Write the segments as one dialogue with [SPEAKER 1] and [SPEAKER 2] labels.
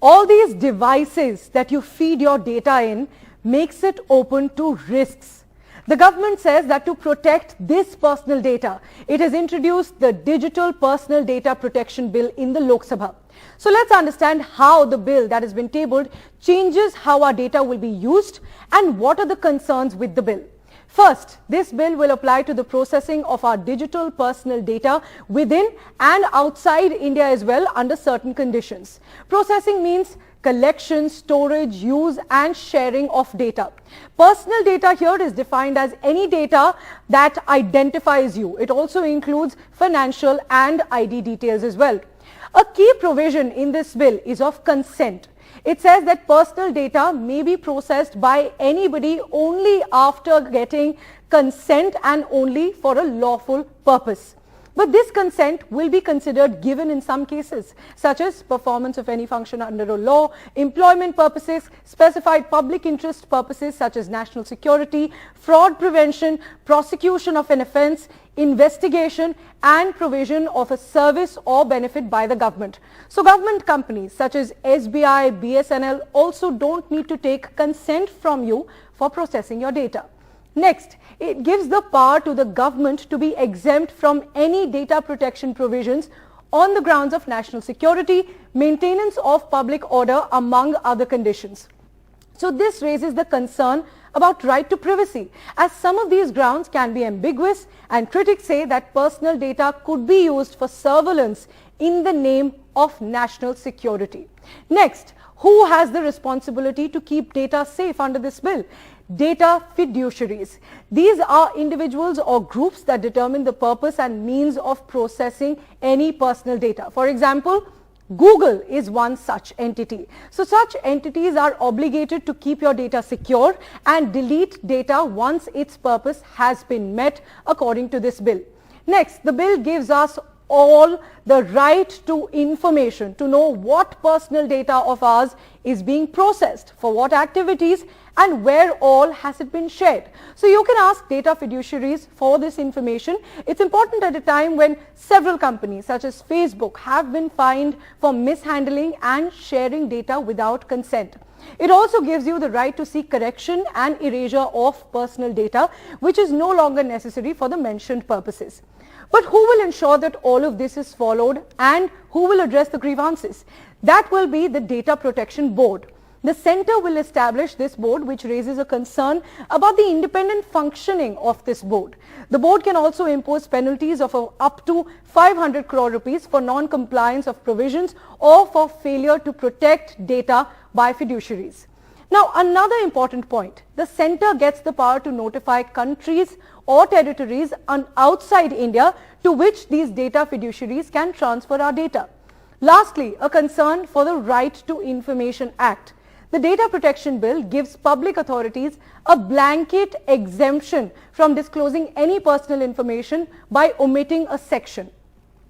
[SPEAKER 1] All these devices that you feed your data in makes it open to risks. The government says that to protect this personal data, it has introduced the Digital Personal Data Protection Bill in the Lok Sabha. So let's understand how the bill that has been tabled changes how our data will be used and what are the concerns with the bill. First, this bill will apply to the processing of our digital personal data within and outside India as well under certain conditions. Processing means collection, storage, use and sharing of data. Personal data here is defined as any data that identifies you. It also includes financial and ID details as well. A key provision in this bill is of consent. It says that personal data may be processed by anybody only after getting consent and only for a lawful purpose. But this consent will be considered given in some cases, such as performance of any function under a law, employment purposes, specified public interest purposes such as national security, fraud prevention, prosecution of an offence, investigation and provision of a service or benefit by the government. So government companies such as SBI, BSNL also don't need to take consent from you for processing your data. Next, it gives the power to the government to be exempt from any data protection provisions on the grounds of national security, maintenance of public order among other conditions. So this raises the concern about right to privacy, as some of these grounds can be ambiguous and critics say that personal data could be used for surveillance in the name of national security. Next, who has the responsibility to keep data safe under this bill? Data fiduciaries. These are individuals or groups that determine the purpose and means of processing any personal data. For example, Google is one such entity. So such entities are obligated to keep your data secure and delete data once its purpose has been met according to this bill. Next, the bill gives us all the right to information to know what personal data of ours is being processed, for what activities and where all has it been shared. So you can ask data fiduciaries for this information. It's important at a time when several companies such as Facebook have been fined for mishandling and sharing data without consent. It also gives you the right to seek correction and erasure of personal data, which is no longer necessary for the mentioned purposes. But who will ensure that all of this is followed and who will address the grievances? That will be the Data Protection Board. The centre will establish this board, which raises a concern about the independent functioning of this board. The board can also impose penalties of up to 500 crore rupees for non-compliance of provisions or for failure to protect data by fiduciaries. Now, another important point, the centre gets the power to notify countries or territories outside India to which these data fiduciaries can transfer our data. Lastly, a concern for the Right to Information Act. The Data Protection Bill gives public authorities a blanket exemption from disclosing any personal information by omitting a section.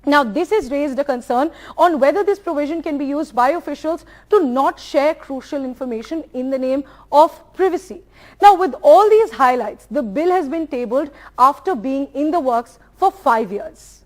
[SPEAKER 1] Now, this has raised a concern on whether this provision can be used by officials to not share crucial information in the name of privacy. Now, with all these highlights, the bill has been tabled after being in the works for 5 years.